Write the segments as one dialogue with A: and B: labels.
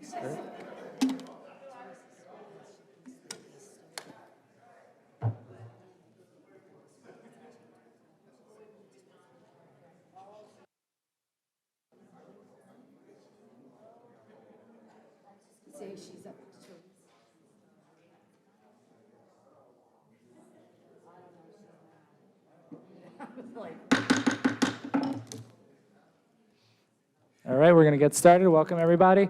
A: Say she's up to
B: All right, we're going to get started. Welcome, everybody.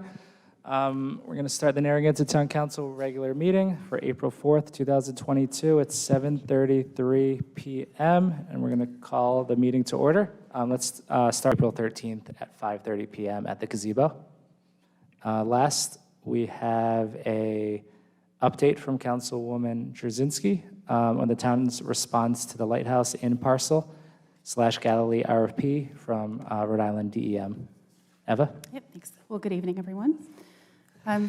B: We're going to start the Narragansett Town Council regular meeting for April 4th, 2022 at 7:33 p.m., and we're going to call the meeting to order. Let's start April 13th at 5:30 p.m. at the gazebo. Last, we have a update from Councilwoman Drzezinski on the town's response to the Lighthouse Inn parcel / Galilee RFP from Rhode Island DEM. Eva?
C: Yep, thanks. Well, good evening, everyone.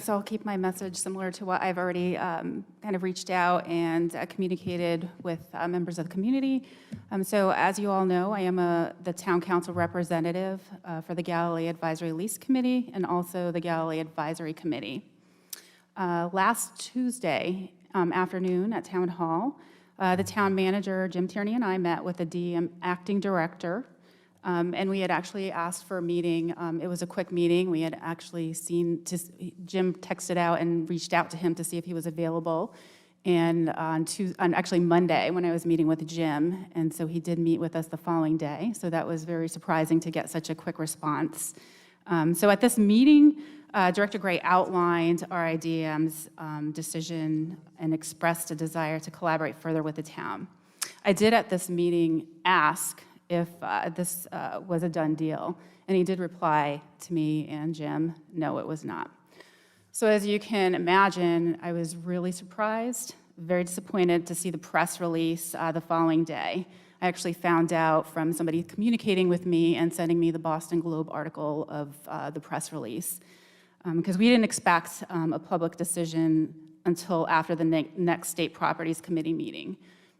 C: So I'll keep my message similar to what I've already kind of reached out and communicated with members of the community. So as you all know, I am the town council representative for the Galilee Advisory Lease Committee and also the Galilee Advisory Committee. Last Tuesday afternoon at Town Hall, the town manager, Jim Tierney, and I met with the DEM acting director. And we had actually asked for a meeting. It was a quick meeting. We had actually Jim texted out and reached out to him to see if he was available. And on actually Monday, when I was meeting with Jim, and so he did meet with us the following day. So that was very surprising to get such a quick response. So at this meeting, Director Gray outlined RIDM's decision and expressed a desire to collaborate further with the town. I did at this meeting ask if this was a done deal. And he did reply to me and Jim, no, it was not. So as you can imagine, I was really surprised, very disappointed to see the press release the following day. I actually found out from somebody communicating with me and sending me the Boston Globe article of the press release. Because we didn't expect a public decision until after the next State Properties Committee meeting.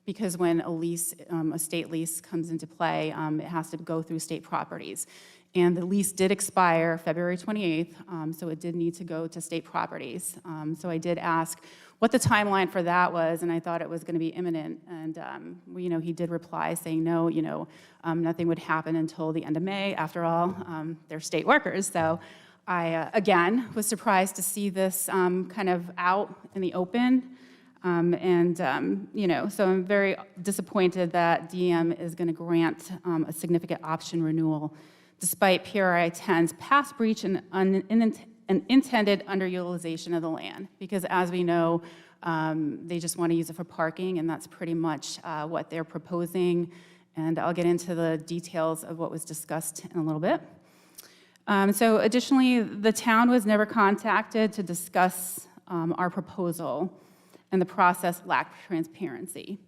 C: Because when a state lease comes into play, it has to go through state properties. And the lease did expire February 28th, so it did need to go to state properties. So I did ask what the timeline for that was, and I thought it was going to be imminent. And he did reply saying, no, nothing would happen until the end of May. After all, they're state workers. So I, again, was surprised to see this kind of out in the open. So I'm very disappointed that DEM is going to grant a significant option renewal, despite PRI 10's past breach and intended underutilization of the land. Because as we know, they just want to use it for parking, and that's pretty much what they're proposing. And I'll get into the details of what was discussed in a little bit. So additionally, the town was never contacted to discuss our proposal. And the process lacked transparency.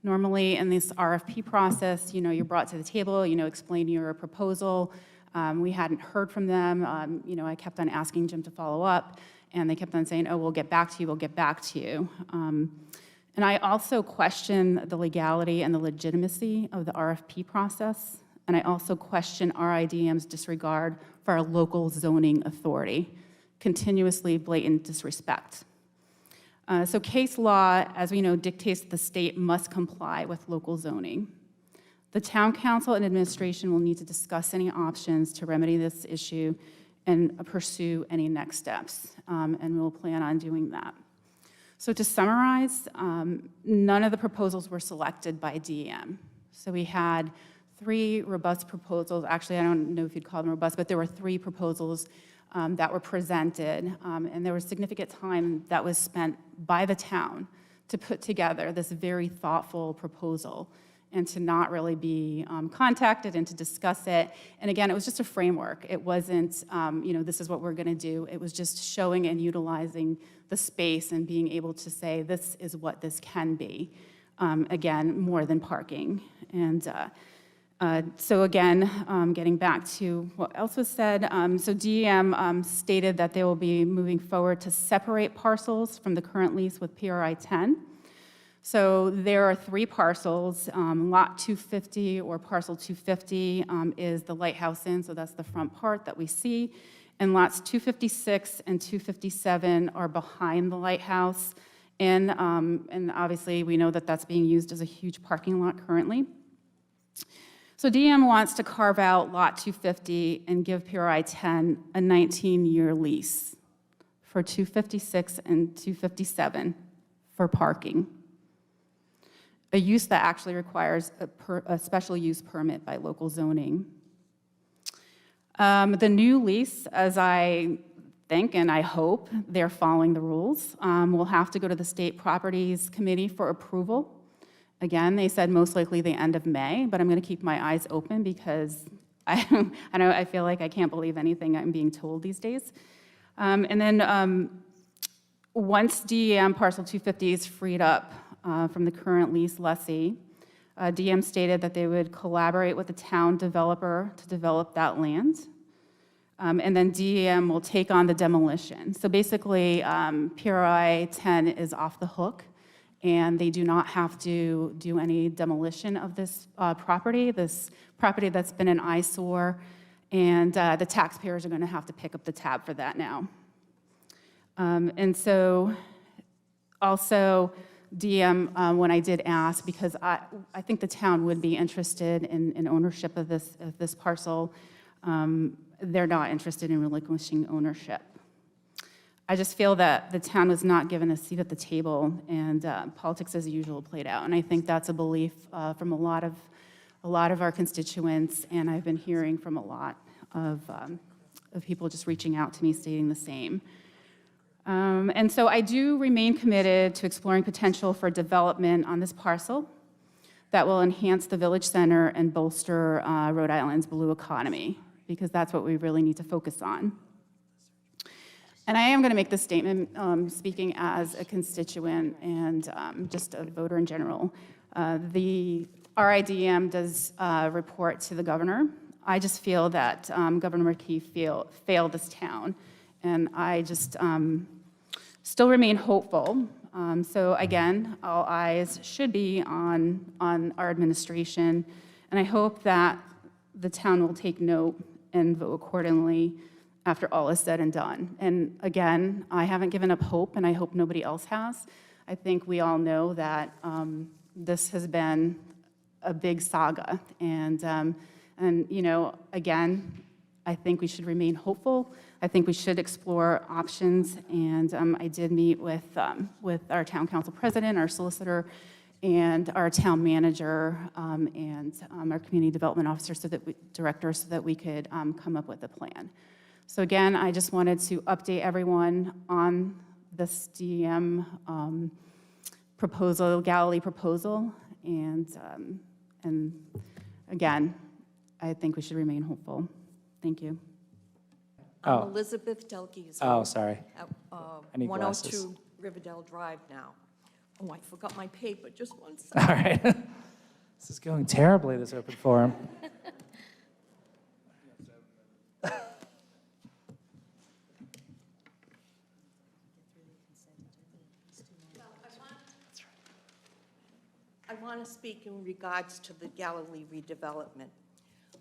C: Normally in this RFP process, you're brought to the table, explain your proposal. We hadn't heard from them. I kept on asking Jim to follow up, and they kept on saying, oh, we'll get back to you, we'll get back to you. And I also question the legality and the legitimacy of the RFP process. And I also question RIDM's disregard for our local zoning authority, continuously blatant disrespect. So case law, as we know, dictates that the state must comply with local zoning. The town council and administration will need to discuss any options to remedy this issue and pursue any next steps, and we'll plan on doing that. So to summarize, none of the proposals were selected by DEM. So we had 3 robust proposals. Actually, I don't know if you'd call them robust, but there were 3 proposals that were presented, and there was significant time that was spent by the town to put together this very thoughtful proposal and to not really be contacted and to discuss it. And again, it was just a framework. It wasn't, this is what we're gonna do. It was just showing and utilizing the space and being able to say, this is what this can be. Again, more than parking. And so again, getting back to what else was said, so DEM stated that they will be moving forward to separate parcels from the current lease with PRI 10. So there are 3 parcels. Lot 250 or parcel 250 is the Lighthouse Inn, so that's the front part that we see. And lots 256 and 257 are behind the lighthouse. And obviously, we know that that's being used as a huge parking lot currently. So DEM wants to carve out lot 250 and give PRI 10 a 19-year lease for 256 and 257 for parking, a use that actually requires a special use permit by local zoning. The new lease, as I think and I hope they're following the rules, will have to go to the State Properties Committee for approval. Again, they said most likely the end of May, but I'm going to keep my eyes open because I feel like I can't believe anything I'm being told these days. And then once DEM parcel 250 is freed up from the current lease lessee, DEM stated that they would collaborate with the town developer to develop that land. And then DEM will take on the demolition. So basically, PRI 10 is off the hook, and they do not have to do any demolition of this property that's been an eyesore, and the taxpayers are going to have to pick up the tab for that now. And so also, DEM, when I did ask, because I think the town would be interested in ownership of this parcel, they're not interested in relinquishing ownership. I just feel that the town was not given a seat at the table, and politics as usual played out. And I think that's a belief from a lot of our constituents, and I've been hearing from a lot of people just reaching out to me stating the same. And so I do remain committed to exploring potential for development on this parcel that will enhance the village center and bolster Rhode Island's blue economy, because that's what we really need to focus on. And I am going to make this statement speaking as a constituent and just a voter in general. The RIDM does report to the governor. I just feel that Governor McKee failed this town, and I just still remain hopeful. So again, all eyes should be on our administration, and I hope that the town will take note and vote accordingly after all is said and done. And again, I haven't given up hope, and I hope nobody else has. I think we all know that this has been a big saga, and you know, again, I think we should remain hopeful. I think we should explore options, and I did meet with our town council president, our solicitor, and our town manager, and our community development officer, director, so that we could come up with a plan. So again, I just wanted to update everyone on this DEM proposal, Galilee proposal, and again, I think we should remain hopeful. Thank you.
B: Oh.
D: I'm Elizabeth Delgese.
B: Oh, sorry.
D: At
B: I need
D: 102
B: glasses.
D: Riverdale Drive now. Oh, I forgot my paper, just one
B: All
D: second.
B: right. This is going terribly, this open forum.
D: I want to speak in regards to the Galilee redevelopment.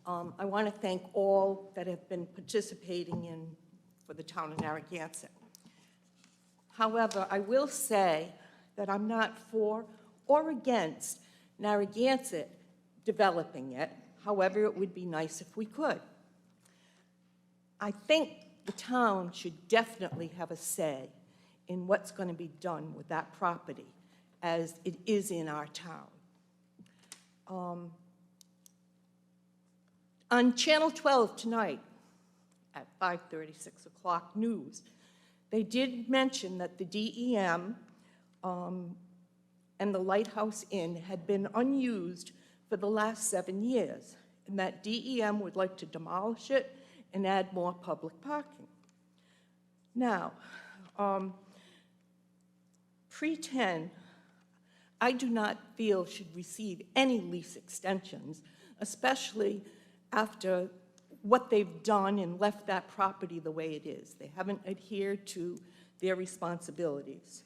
D: I want to thank all that have been participating for the town of Narragansett. However, I will say that I'm not for or against Narragansett developing it. However, it would be nice if we could. I think the town should definitely have a say in what's going to be done with that property, as it is in our town. On Channel 12 tonight, at 5:30, 6 o'clock news, they did mention that the DEM and the Lighthouse Inn had been unused for the last 7 years, and that DEM would like to demolish it and add more public parking. Now, pre-10, I do not feel should receive any lease extensions, especially after what they've done and left that property the way it is. They haven't adhered to their responsibilities.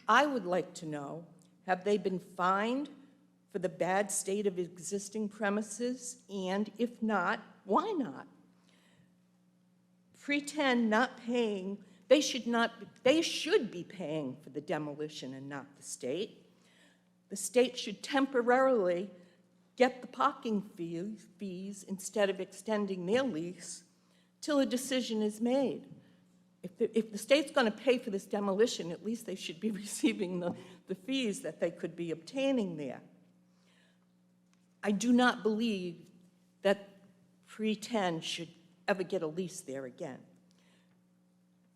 D: I would like to know, have they been fined for the bad state of existing premises? And if not, why not? pretend not paying, they should be paying for the demolition and not the state. The state should temporarily get the parking fees instead of extending their lease till a decision is made. If the state's going to pay for this demolition, at least they should be receiving the fees that they could be obtaining there. I do not believe that Pretend should ever get a lease there again.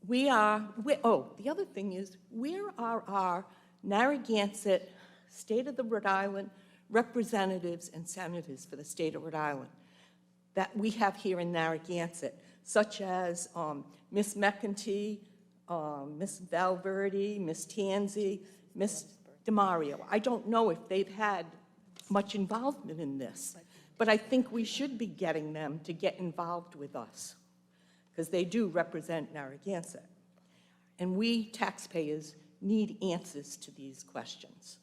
D: The other thing is, where are our Narragansett, State of the Rhode Island representatives and senators for the state of Rhode Island that we have here in Narragansett, such as Miss McEntee, Miss Valverde, Miss Tanzi, Miss DeMario? I don't know if they've had much involvement in this, but I think we should be getting them to get involved with us, because they do represent Narragansett. And we taxpayers need answers to these questions.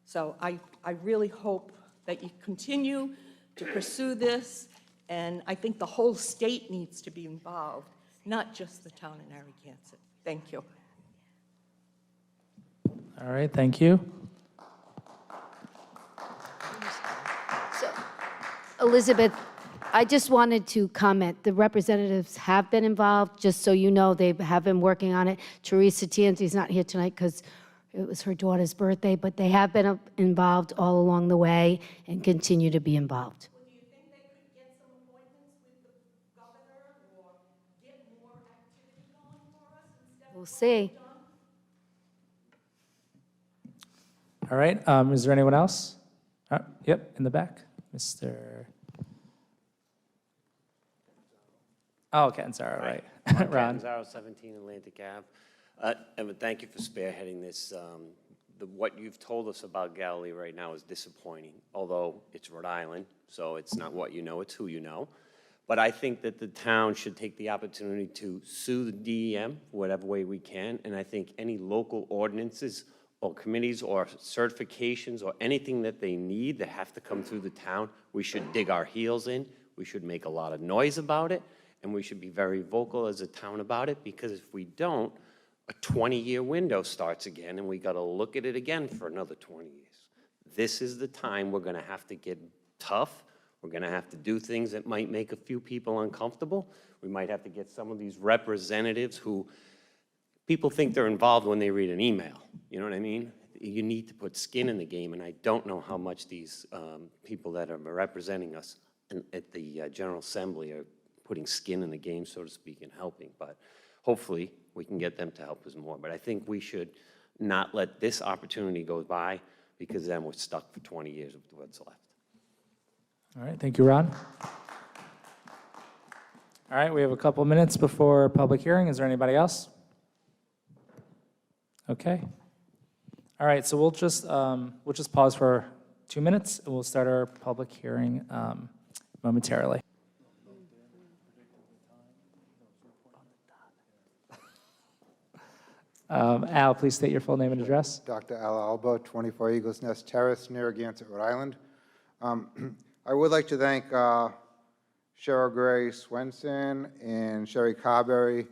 D: So I really hope that you continue to pursue this, and I think the whole state needs to be involved, not just the town of Narragansett. Thank you.
B: All right, thank you.
A: So, Elizabeth, I just wanted to comment. The representatives have been involved, just so you know, they have been working on it. Teresa Tianti's not here tonight because it was her daughter's birthday, but they have been involved all along the way and continue to be involved.
D: Well, do you think they could get some appointments with the governor or get more activity going for us instead of
A: We'll see.
B: All right, is there anyone else? Yep, in the back, Mr. Oh, Catanzaro, right. Ron.
E: Catanzaro, 17 Atlantic Ave. And thank you for spearheading this. What you've told us about Galilee right now is disappointing, although it's Rhode Island, so it's not what you know, it's who you know. But I think that the town should take the opportunity to sue the DEM whatever way we can, and I think any local ordinances or committees or certifications or anything that they need that have to come through the town, we should dig our heels in, we should make a lot of noise about it, and we should be very vocal as a town about it, because if we don't, a 20-year window starts again, and we got to look at it again for another 20 years. This is the time we're going to have to get tough. We're going to have to do things that might make a few people uncomfortable. We might have to get some of these representatives who people think they're involved when they read an email. You know what I mean? You need to put skin in the game, and I don't know how much these people that are representing us at the General Assembly are putting skin in the game, so to speak, and helping. But hopefully we can get them to help us more. But I think we should not let this opportunity go by, because then we're stuck for 20 years with what's left.
B: All right, thank you, Ron. All right, we have a couple minutes before public hearing. Is there anybody else? Okay. All right, so we'll just pause for 2 minutes, and we'll start our public hearing momentarily. Al, please state your full name and address.
F: Dr. Al Alba, 24 Eagles Nest Terrace, Narragansett, Rhode Island. I would like to thank Cheryl Gray Swenson and Sherry Carberry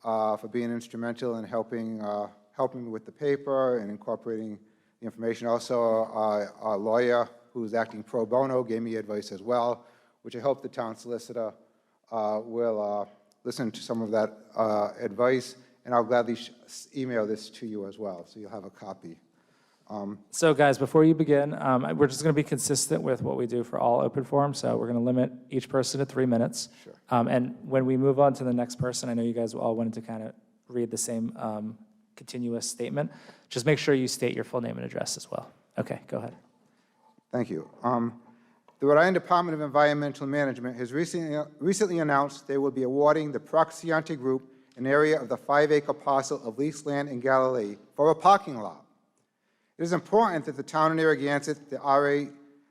F: for being instrumental in helping me with the paper and incorporating the information. Also, our lawyer, who's acting pro bono, gave me advice as well, which I hope the town solicitor will listen to some of that advice, and I'll gladly email this to you as well, so you'll have a copy.
B: So guys, before you begin, we're just going to be consistent with what we do for all open forums, so we're going to limit each person to 3 minutes.
F: Sure.
B: And when we move on to the next person, I know you guys all wanted to kind of read the same continuous statement. Just make sure you state your full name and address as well. Okay, go ahead.
F: Thank you. The Rhode Island Department of Environmental Management has recently announced they will be awarding the Procaccianti Group an area of the 5-acre parcel of leased land in Galilee for a parking lot. It is important that the town of Narragansett, the RA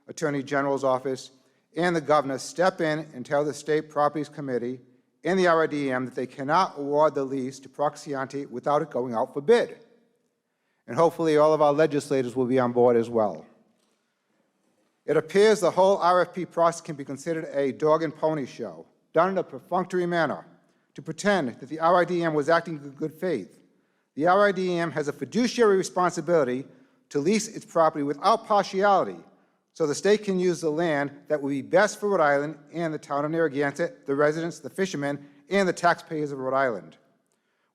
F: Attorney General's office, and the governor step in and tell the State Properties Committee and the RIDM that they cannot award the lease to Procaccianti without it going out for bid. And hopefully all of our legislators will be on board as well. It appears the whole RFP process can be considered a dog and pony show, done in a perfunctory manner. to pretend that the RIDM was acting in good faith. The RIDM has a fiduciary responsibility to lease its property without partiality, so the state can use the land that will be best for Rhode Island and the town of Narragansett, the residents, the fishermen, and the taxpayers of Rhode Island.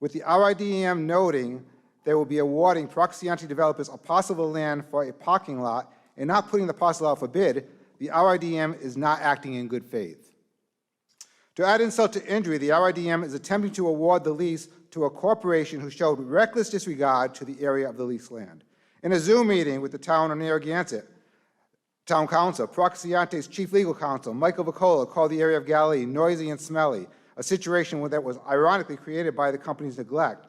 F: With the RIDM noting they will be awarding Procaccianti developers a parcel of land for a parking lot and not putting the parcel out for bid, the RIDM is not acting in good faith. To add insult to injury, the RIDM is attempting to award the lease to a corporation who showed reckless disregard to the area of the leased land. In a Zoom meeting with the town of Narragansett, Town Council, Procaccianti's Chief Legal Counsel, Michael Vicola, called the area of Galilee noisy and smelly, a situation that was ironically created by the company's neglect.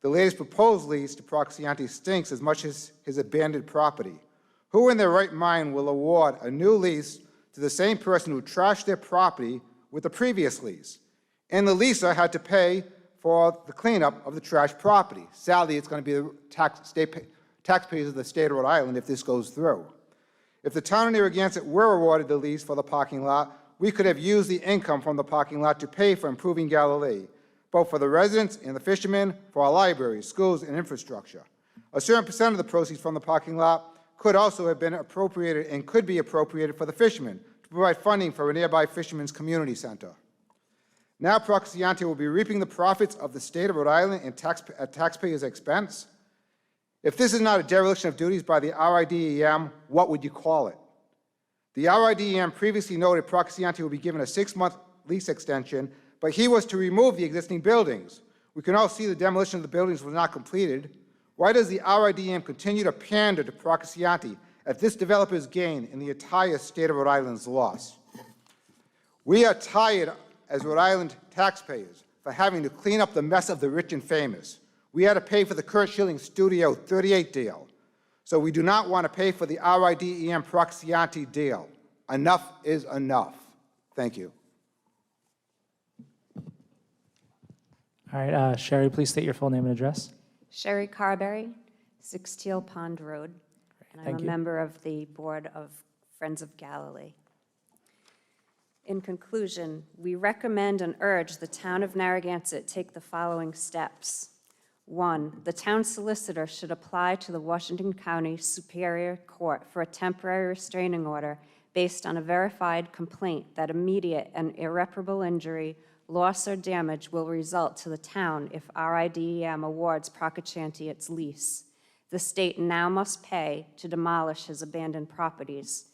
F: The latest proposed lease to Procaccianti stinks as much as his abandoned property. Who in their right mind will award a new lease to the same person who trashed their property with the previous lease? And the leaser had to pay for the cleanup of the trashed property. Sadly, it's going to be the taxpayers of the state of Rhode Island if this goes through. If the town of Narragansett were awarded the lease for the parking lot, we could have used the income from the parking lot to pay for improving Galilee, both for the residents and the fishermen, for our libraries, schools, and infrastructure. A certain percent of the proceeds from the parking lot could also have been appropriated and could be appropriated for the fishermen to provide funding for a nearby fishermen's community center. Now Procaccianti will be reaping the profits of the state of Rhode Island at taxpayers' expense. If this is not a dereliction of duties by the RIDEM, what would you call it? The RIDEM previously noted Procaccianti will be given a 6-month lease extension, but he was to remove the existing buildings. We can all see the demolition of the buildings was not completed. Why does the RIDM continue to pander to Procaccianti at this developer's gain and the entire state of Rhode Island's loss? We are tired as Rhode Island taxpayers for having to clean up the mess of the rich and famous. We had to pay for the Kurt Schilling Studio 38 deal, so we do not want to pay for the RIDEM Procaccianti deal. Enough is enough. Thank you.
B: All right, Sherry, please state your full name and address.
G: Sherry Carberry, 6 Teal Pond Road, and I'm
B: Thank
G: a
B: you.
G: member of the Board of Friends of Galilee. In conclusion, we recommend and urge the town of Narragansett take the following steps. 1, the town solicitor should apply to the Washington County Superior Court for a temporary restraining order based on a verified complaint that immediate and irreparable injury, loss, or damage will result to the town if RIDEM awards Procaccianti its lease. The state now must pay to demolish his abandoned properties.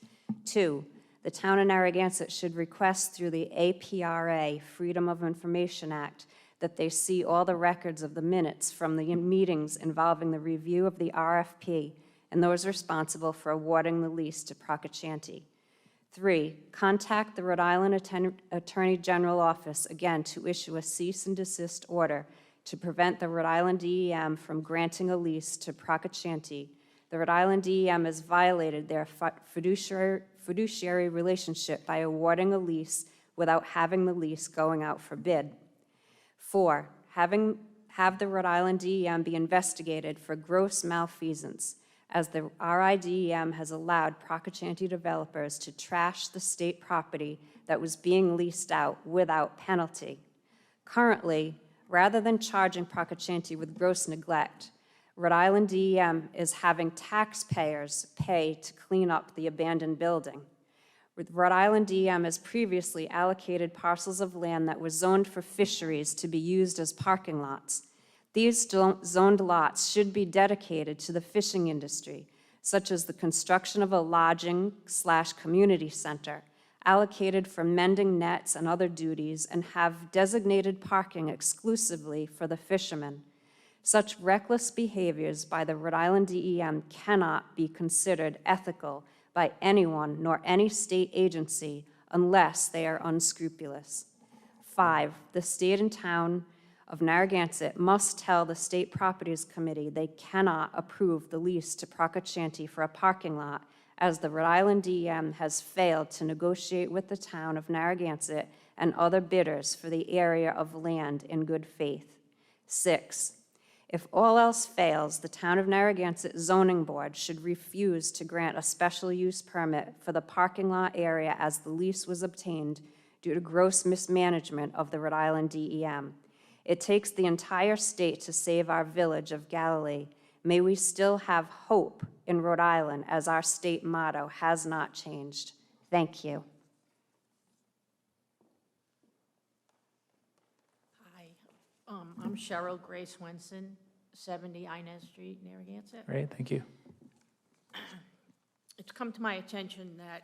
G: 2, the town of Narragansett should request through the APRA, Freedom of Information Act, that they see all the records of the minutes from the meetings involving the review of the RFP and those responsible for awarding the lease to Procaccianti. 3, contact the Rhode Island Attorney General Office again to issue a cease and desist order to prevent the Rhode Island DEM from granting a lease to Procaccianti. The Rhode Island DEM has violated their fiduciary relationship by awarding a lease without having the lease going out for bid. 4, have the Rhode Island DEM be investigated for gross malfeasance, as the RIDEM has allowed Procaccianti developers to trash the state property that was being leased out without penalty. Currently, rather than charging Procaccianti with gross neglect, Rhode Island DEM is having taxpayers pay to clean up the abandoned building. Rhode Island DEM has previously allocated parcels of land that were zoned for fisheries to be used as parking lots. These zoned lots should be dedicated to the fishing industry, such as the construction of a lodging/community center, allocated for mending nets and other duties, and have designated parking exclusively for the fishermen. Such reckless behaviors by the Rhode Island DEM cannot be considered ethical by anyone nor any state agency unless they are unscrupulous. 5, the state and town of Narragansett must tell the State Properties Committee they cannot approve the lease to Procaccianti for a parking lot, as the Rhode Island DEM has failed to negotiate with the town of Narragansett and other bidders for the area of land in good faith. 6, if all else fails, the town of Narragansett Zoning Board should refuse to grant a special use permit for the parking lot area as the lease was obtained due to gross mismanagement of the Rhode Island DEM. It takes the entire state to save our village of Galilee. May we still have hope in Rhode Island, as our state motto has not changed. Thank you.
H: Hi, I'm Cheryl Grace Wenson, 70 Inez Street, Narragansett.
B: Great, thank you.
H: It's come to my attention that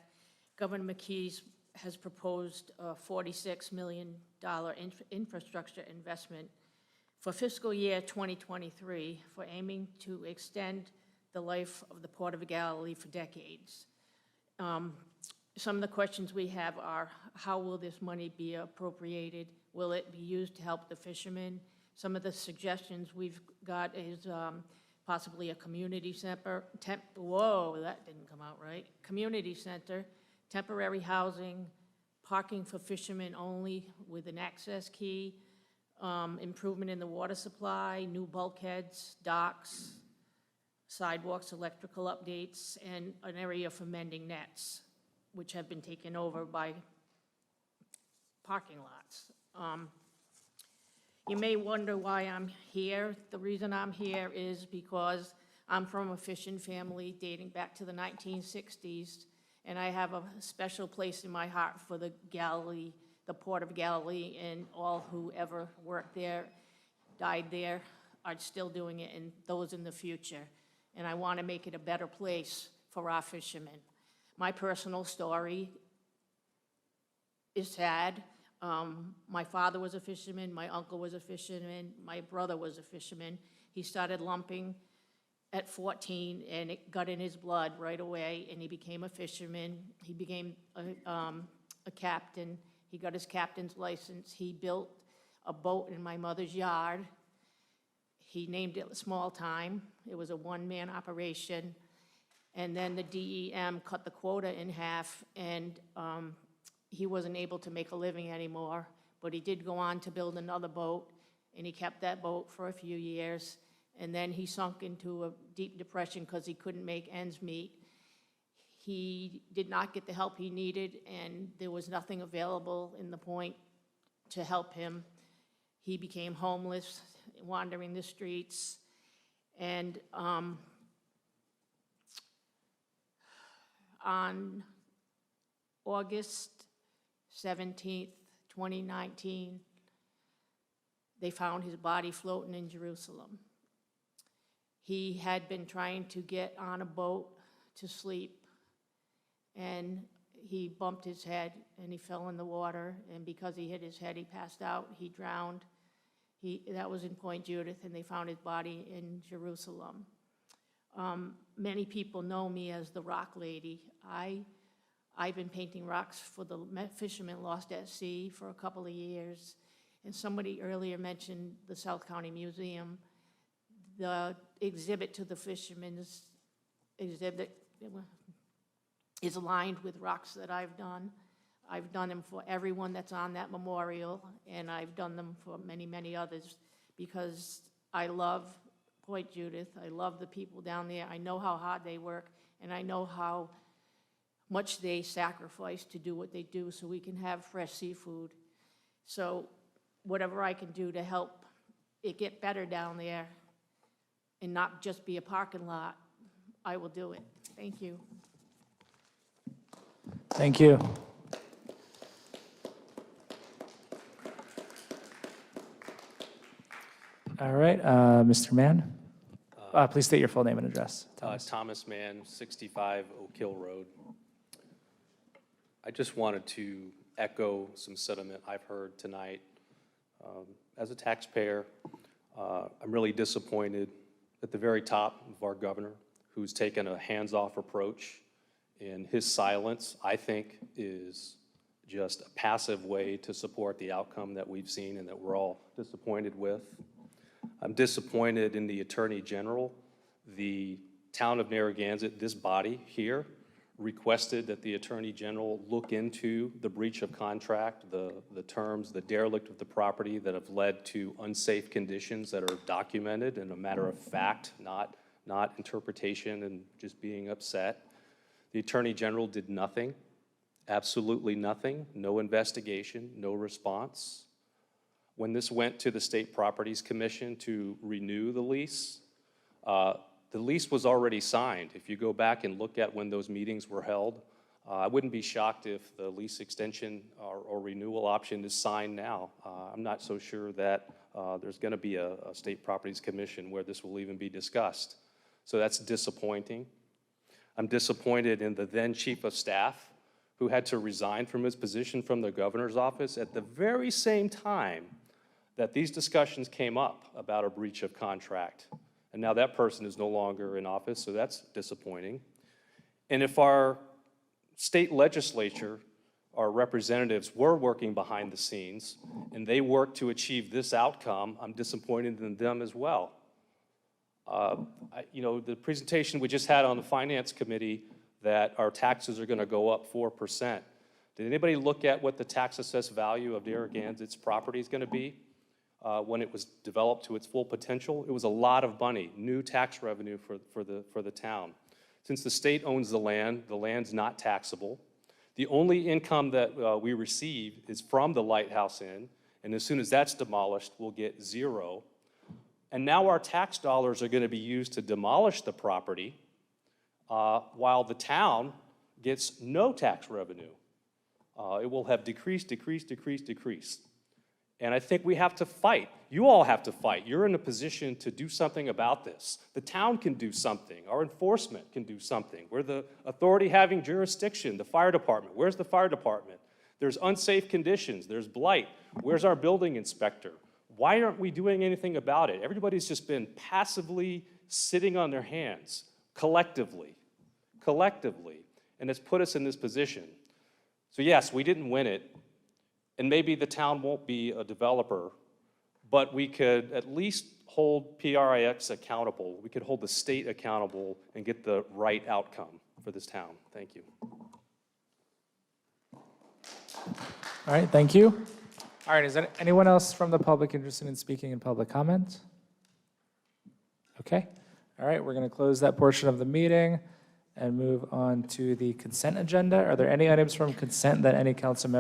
H: Governor McKee has proposed a $46 million infrastructure investment for fiscal year 2023 for aiming to extend the life of the Port of Galilee for decades. Some of the questions we have are, how will this money be appropriated? Will it be used to help the fishermen? Some of the suggestions we've got is possibly a community center, whoa, that didn't come out right. Community center, temporary housing, parking for fishermen only with an access key, improvement in the water supply, new bulkheads, docks, sidewalks, electrical updates, and an area for mending nets, which have been taken over by parking lots. You may wonder why I'm here. The reason I'm here is because I'm from a fishing family dating back to the 1960s, and I have a special place in my heart for the Galilee, the Port of Galilee, and all who ever worked there, died there, are still doing it, and those in the future. And I want to make it a better place for our fishermen. My personal story is sad. My father was a fisherman, my uncle was a fisherman, my brother was a fisherman. He started lumping at 14, and it got in his blood right away, and he became a fisherman. He became a captain. He got his captain's license. He built a boat in my mother's yard. He named it Small Time. It was a one-man operation. And then the DEM cut the quota in half, and he wasn't able to make a living anymore, but he did go on to build another boat, and he kept that boat for a few years, and then he sunk into a deep depression because he couldn't make ends meet. He did not get the help he needed, and there was nothing available in the point to help him. He became homeless, wandering the streets, and on August 17th, 2019, they found his body floating in Jerusalem. He had been trying to get on a boat to sleep, and he bumped his head and he fell in the water, and because he hit his head, he passed out, he drowned. That was in Point Judith, and they found his body in Jerusalem. Many people know me as the Rock Lady. I've been painting rocks for the fishermen lost at sea for a couple of years. And somebody earlier mentioned the South County Museum. The exhibit to the fishermen's exhibit is aligned with rocks that I've done. I've done them for everyone that's on that memorial, and I've done them for many, many others because I love Point Judith. I love the people down there. I know how hard they work, and I know how much they sacrifice to do what they do so we can have fresh seafood. So whatever I can do to help it get better down there and not just be a parking lot, I will do it. Thank you.
B: Thank you. All right, Mr. Mann, please state your full name and address.
I: Thomas Mann, 65 Oak Hill Road. I just wanted to echo some sentiment I've heard tonight. As a taxpayer, I'm really disappointed at the very top of our governor, who's taken a hands-off approach, and his silence, I think, is just a passive way to support the outcome that we've seen and that we're all disappointed with. I'm disappointed in the Attorney General. The town of Narragansett, this body here, requested that the Attorney General look into the breach of contract, the terms, the derelict of the property that have led to unsafe conditions that are documented and a matter of fact, not interpretation and just being upset. The Attorney General did nothing. Absolutely nothing, no investigation, no response. When this went to the State Properties Commission to renew the lease was already signed. If you go back and look at when those meetings were held, I wouldn't be shocked if the lease extension or renewal option is signed now. I'm not so sure that there's going to be a State Properties Commission where this will even be discussed. So that's disappointing. I'm disappointed in the then Chief of Staff, who had to resign from his position from the governor's office at the very same time that these discussions came up about a breach of contract. And now that person is no longer in office, so that's disappointing. And if our state legislature, our representatives were working behind the scenes and they worked to achieve this outcome, I'm disappointed in them as well. The presentation we just had on the Finance Committee that our taxes are going to go up 4%. Did anybody look at what the tax assessed value of Narragansett's property is going to be when it was developed to its full potential? It was a lot of money, new tax revenue for the town. Since the state owns the land's not taxable. The only income that we receive is from the Lighthouse Inn, and as soon as that's demolished, we'll get zero. And now our tax dollars are going to be used to demolish the property while the town gets no tax revenue. It will have decreased. And I think we have to fight. You all have to fight. You're in a position to do something about this. The town can do something. Our enforcement can do something. We're the authority having jurisdiction, the fire department. Where's the fire department? There's unsafe conditions. There's blight. Where's our building inspector? Why aren't we doing anything about it? Everybody's just been passively sitting on their hands, collectively, and it's put us in this position. So yes, we didn't win it, and maybe the town won't be a developer, but we could at least hold PRIX accountable. We could hold the state accountable and get the right outcome for this town. Thank you.
B: All right, thank you. All right, is there anyone else from the public interested in speaking in public comment? Okay, all right, we're going to close that portion of the meeting and move on to the consent agenda. Are there any items from consent that any council member